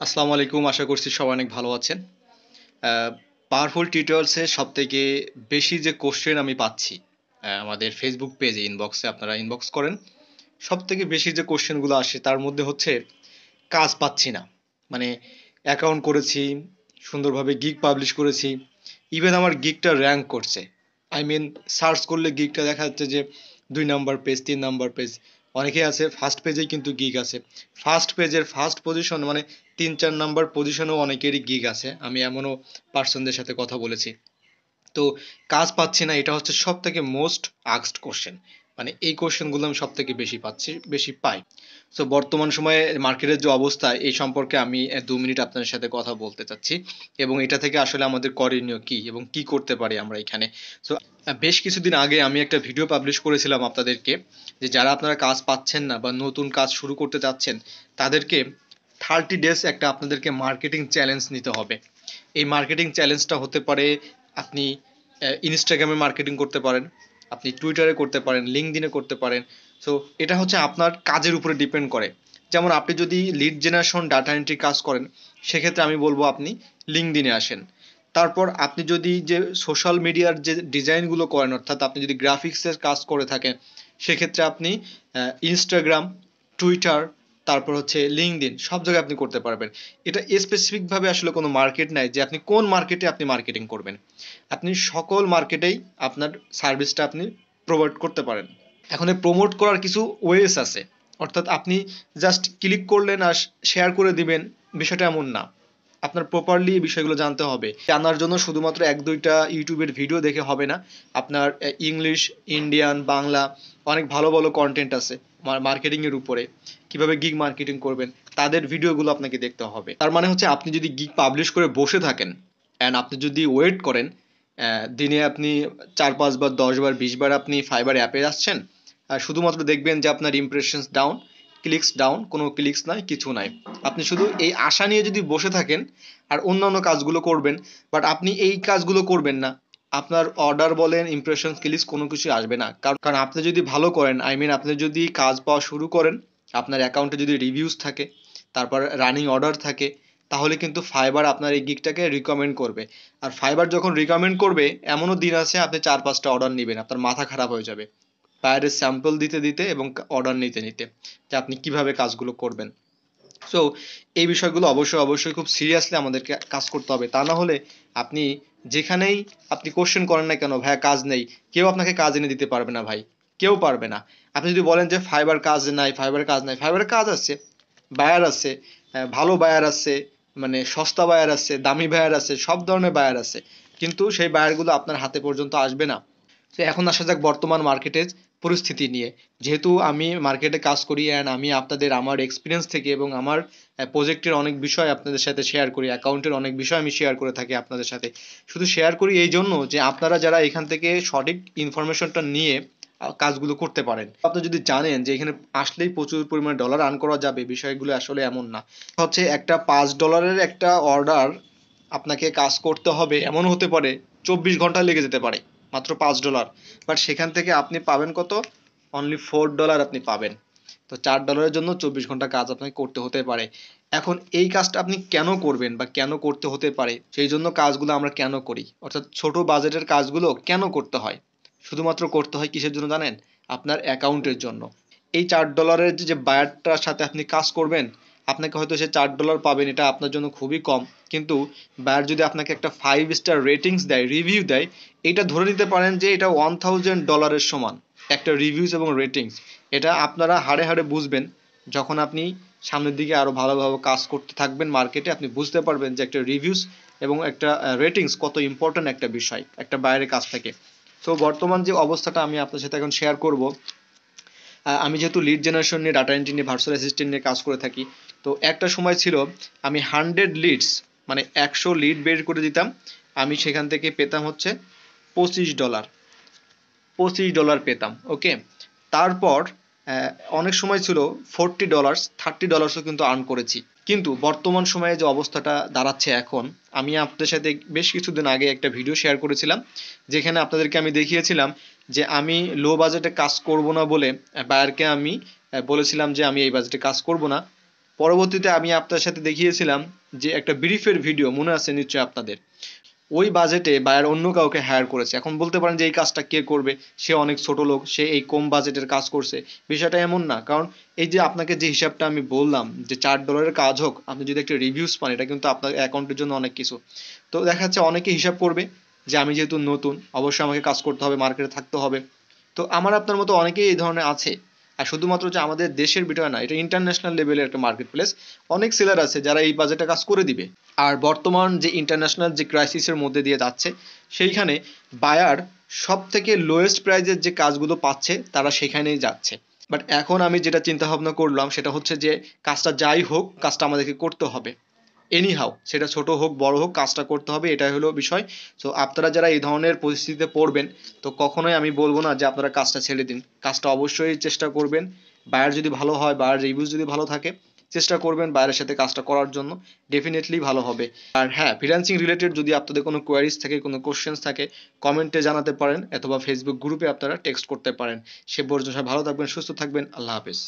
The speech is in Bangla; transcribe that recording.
আসসালামু আলাইকুম। আশা করছি সবাই অনেক ভালো আছেন। পাওয়ারফুল টিউটোরিয়ালসে সবথেকে বেশি যে কোশ্চেন আমি পাচ্ছি, আমাদের ফেসবুক পেজে ইনবক্সে আপনারা ইনবক্স করেন। সবথেকে বেশি যে কোশ্চেনগুলো আসে তার মধ্যে হচ্ছে কাজ পাচ্ছি না। মানে অ্যাকাউন্ট করেছি, সুন্দরভাবে গিগ পাবলিশ করেছি। ইভেন আমার গিগটা র‍্যাংক করছে। আই মিন সার্চ করলে গিগটা দেখা যাচ্ছে যে ২ নাম্বার পেজ, ৩ নাম্বার পেজ। অনেকেই আছে ফার্স্ট পেজেই কিন্তু গিগ আছে। ফার্স্ট পেজের ফার্স্ট পজিশন মানে ৩-৪ নাম্বার পজিশনেও অনেকেরই গিগ আছে। আমি এমনও পার্সনদের সাথে কথা বলেছি। তো কাজ পাচ্ছি না, এটা হচ্ছে সবথেকে মোস্ট আস্কড কোশ্চেন। মানে এই কোশ্চেনগুলো আমি সবথেকে বেশি পাচ্ছি, বেশি পাই। সো বর্তমান সময়ে মার্কেটের যে অবস্থা এই সম্পর্কে আমি ২ মিনিট আপনাদের সাথে কথা বলতে চাচ্ছি এবং এটা থেকে আসলে আমাদের করণীয় কি এবং কি করতে পারি আমরা এখানে। সো বেশ কিছুদিন আগে আমি একটা ভিডিও পাবলিশ করেছিলাম আপনাদেরকে, যে যারা আপনারা কাজ পাচ্ছেন না বা নতুন কাজ শুরু করতে চাচ্ছেন তাদেরকে 30 ডেজ একটা আপনাদেরকে মার্কেটিং চ্যালেঞ্জ নিতে হবে। এই মার্কেটিং চ্যালেঞ্জটা হতে পারে আপনি ইনস্টাগ্রামে মার্কেটিং করতে পারেন, আপনি টুইটারে করতে পারেন, লিঙ্কডইনে করতে পারেন। সো এটা হচ্ছে আপনার কাজের উপরে ডিপেন্ড করে। যেমন আপনি যদি লিড জেনারেশন ডাটা এন্ট্রি কাজ করেন, সেক্ষেত্রে আমি বলবো আপনি লিঙ্কডইনে আসেন। তারপর আপনি যদি যে সোশ্যাল মিডিয়ার যে ডিজাইনগুলো করেন, অর্থাৎ আপনি যদি গ্রাফিক্সের কাজ করে থাকেন, সেক্ষেত্রে আপনি ইনস্টাগ্রাম, টুইটার, তারপর হচ্ছে লিঙ্কডইন সব জায়গায় আপনি করতে পারবেন। এটা স্পেসিফিক ভাবে আসলে কোনো মার্কেট নাই যে আপনি কোন মার্কেটে আপনি মার্কেটিং করবেন। আপনি সকল মার্কেটেই আপনার সার্ভিসটা আপনি প্রোভাইড করতে পারেন। এখন এই প্রমোট করার কিছু ওয়েস আছে, অর্থাৎ আপনি জাস্ট ক্লিক করলেন আর শেয়ার করে দিবেন, বিষয়টা এমন না। আপনার প্রপারলি এই বিষয়গুলো জানতে হবে। জানার জন্য শুধুমাত্র ১-২টা ইউটিউবের ভিডিও দেখে হবে না। আপনার ইংলিশ, ইন্ডিয়ান, বাংলা অনেক ভালো ভালো কন্টেন্ট আছে মার্কেটিং এর উপরে। কিভাবে গিগ মার্কেটিং করবেন তাদের ভিডিওগুলো আপনাকে দেখতে হবে। তার মানে হচ্ছে আপনি যদি গিগ পাবলিশ করে বসে থাকেন অ্যান্ড আপনি যদি ওয়েট করেন, দিনে আপনি ৪-৫ বার, ১০ বার, ২০ বার আপনি ফাইবার অ্যাপে আসছেন, আর শুধুমাত্র দেখবেন যে আপনার ইমপ্রেশনস ডাউন, ক্লিকস ডাউন, কোনো ক্লিকস নাই, কিছু নাই। আপনি শুধু এই আশা নিয়ে যদি বসে থাকেন আর অন্যান্য কাজগুলো করবেন, বাট আপনি এই কাজগুলো করবেন না, আপনার অর্ডার বলেন, ইমপ্রেশন, ক্লিকস কোনো কিছু আসবে না। কারণ আপনি যদি ভালো করেন, আই মিন আপনি যদি কাজ পাওয়া শুরু করেন, আপনার অ্যাকাউন্টে যদি রিভিউজ থাকে, তারপর রানিং অর্ডার থাকে, তাহলে কিন্তু ফাইবার আপনার এই গিগটাকে রিকমেন্ড করবে। আর ফাইবার যখন রিকমেন্ড করবে, এমনও দিন আছে আপনি ৪-৫টা অর্ডার নেবেন, আপনার মাথা খারাপ হয়ে যাবে বাইরের স্যাম্পল দিতে দিতে এবং অর্ডার নিতে নিতে, যে আপনি কিভাবে কাজগুলো করবেন। সো এই বিষয়গুলো অবশ্যই অবশ্যই খুব সিরিয়াসলি আমাদেরকে কাজ করতে হবে। তা না হলে আপনি যেখানেই আপনি কোশ্চেন করেন না কেন, ভাইয়া কাজ নেই, কেউ আপনাকে কাজ এনে দিতে পারবে না ভাই, কেউ পারবে না। আপনি যদি বলেন যে ফাইবার কাজ নাই, ফাইবার কাজ নাই, ফাইবারের কাজ আছে, বায়ার আছে, ভালো বায়ার আছে, মানে সস্তা বায়ার আছে, দামি বায়ার আছে, সব ধরনের বায়ার আছে, কিন্তু সেই বায়ারগুলো আপনার হাতে পর্যন্ত আসবে না। তো এখন আসা যাক বর্তমান মার্কেটের পরিস্থিতি নিয়ে। যেহেতু আমি মার্কেটে কাজ করি অ্যান্ড আমি আপনাদের আমার এক্সপিরিয়েন্স থেকে এবং আমার প্রজেক্টের অনেক বিষয় আপনাদের সাথে শেয়ার করি, অ্যাকাউন্টের অনেক বিষয় আমি শেয়ার করে থাকি আপনাদের সাথে। শুধু শেয়ার করি এই জন্য যে আপনারা যারা এখান থেকে সঠিক ইনফরমেশনটা নিয়ে কাজগুলো করতে পারেন। আপনি যদি জানেন যে এখানে আসলেই প্রচুর পরিমাণে ডলার আর্ন করা যাবে, বিষয়গুলো আসলে এমন না। হচ্ছে একটা $৫ একটা অর্ডার আপনাকে কাজ করতে হবে, এমন হতে পারে ২৪ ঘন্টা লেগে যেতে পারে, মাত্র $৫। বাট সেখান থেকে আপনি পাবেন কত? অনলি $4 আপনি পাবেন। তো $৪ জন্য ২৪ ঘন্টা কাজ আপনাকে করতে হতে পারে। এখন এই কাজটা আপনি কেন করবেন বা কেন করতে হতে পারে, সেই জন্য কাজগুলো আমরা কেন করি, অর্থাৎ ছোট বাজেটের কাজগুলো কেন করতে হয়? শুধুমাত্র করতে হয় কিসের জন্য জানেন? আপনার অ্যাকাউন্টের জন্য। এই $৪ যে বায়ারটার সাথে আপনি কাজ করবেন, আপনাকে হয়তো সে $৪ পাবেন, এটা আপনার জন্য খুবই কম। কিন্তু বায়ার যদি আপনাকে একটা 5 স্টার রেটিংস দেয়, রিভিউ দেয়, এটা ধরে নিতে পারেন যে এটা $1000 সমান একটা রিভিউস এবং রেটিংস। এটা আপনারা হাড়ে হাড়ে বুঝবেন যখন আপনি সামনের দিকে আরো ভালোভাবে কাজ করতে থাকবেন মার্কেটে। আপনি বুঝতে পারবেন যে একটা রিভিউস এবং একটা রেটিংস কত ইম্পর্টেন্ট একটা বিষয় একটা বাইরের কাজ থেকে। সো বর্তমান যে অবস্থাটা আমি আপনার সাথে এখন শেয়ার করব, আমি যেহেতু লিড জেনারেশন নিয়ে, ডাটা এন্ট্রি নিয়ে, ভার্চুয়াল অ্যাসিস্ট্যান্ট নিয়ে কাজ করে থাকি, তো একটা সময় ছিল আমি 100 লিডস, মানে 100 লিড বের করে দিতাম, আমি সেখান থেকে পেতাম হচ্ছে $25। $25 পেতাম, ওকে। তারপর অনেক সময় ছিল $40, $30ও কিন্তু আর্ন করেছি। কিন্তু বর্তমান সময়ে যে অবস্থাটা দাঁড়াচ্ছে এখন, আমি আপনাদের সাথে বেশ কিছুদিন আগে একটা ভিডিও শেয়ার করেছিলাম, যেখানে আপনাদেরকে আমি দেখিয়েছিলাম যে আমি লো বাজেটে কাজ করব না বলে বায়ারকে আমি বলেছিলাম যে আমি এই বাজেটে কাজ করব না, পরবর্তীতে আমি আপনার সাথে দেখিয়েছিলাম যে একটা ব্রিফের ভিডিও মনে আছে নিশ্চয়ই আপনাদের, ওই বাজেটে বায়ার অন্য কাউকে হায়ার করেছে। এখন বলতে পারেন যে এই কাজটা কে করবে, সে অনেক ছোট লোক, সে এই কম বাজেটের কাজ করছে। বিষয়টা এমন না, কারণ এই যে আপনাকে যে হিসাবটা আমি বললাম যে $4 কাজ হোক, আপনি যদি একটা রিভিউজ পান, এটা কিন্তু আপনার অ্যাকাউন্টের জন্য অনেক কিছু। তো দেখা যাচ্ছে অনেকে হিসাব করবে যে আমি যেহেতু নতুন, অবশ্যই আমাকে কাজ করতে হবে, মার্কেটে থাকতে হবে। তো আমার আপনার মতো অনেকেই এই ধরনের আছে। আর শুধুমাত্র যে আমাদের দেশের বিষয় না, এটা ইন্টারন্যাশনাল লেভেলের একটা মার্কেট প্লেস। অনেক সেলার আছে যারা এই বাজেটে কাজ করে দিবে। আর বর্তমান যে ইন্টারন্যাশনাল যে ক্রাইসিসের মধ্যে দিয়ে যাচ্ছে, সেইখানে বায়ার সব থেকে লোয়েস্ট প্রাইজের যে কাজগুলো পাচ্ছে তারা সেখানেই যাচ্ছে। বাট এখন আমি যেটা চিন্তা ভাবনা করলাম সেটা হচ্ছে যে কাজটা যাই হোক, কাজটা আমাদেরকে করতে হবে এনি হাউ, সেটা ছোট হোক বড় হোক, কাজটা করতে হবে, এটাই হলো বিষয়। তো আপনারা যারা এই ধরনের পরিস্থিতিতে পড়বেন, তো কখনোই আমি বলবো না যে আপনারা কাজটা ছেড়ে দিন। কাজটা অবশ্যই চেষ্টা করবেন। বায়ার যদি ভালো হয়, বায়ার রিভিউজ যদি ভালো থাকে, চেষ্টা করবেন বায়ারের সাথে কাজটা করার জন্য, ডেফিনেটলি ভালো হবে। আর হ্যাঁ, ফ্রিল্যান্সিং রিলেটেড যদি আপনাদের কোনো কোয়ারিজ থাকে, কোনো কোশ্চেন্স থাকে, কমেন্টে জানাতে পারেন, অথবা ফেসবুক গ্রুপে আপনারা টেক্সট করতে পারেন। সে পর্যন্ত সবাই ভালো থাকবেন, সুস্থ থাকবেন, আল্লাহ হাফেজ।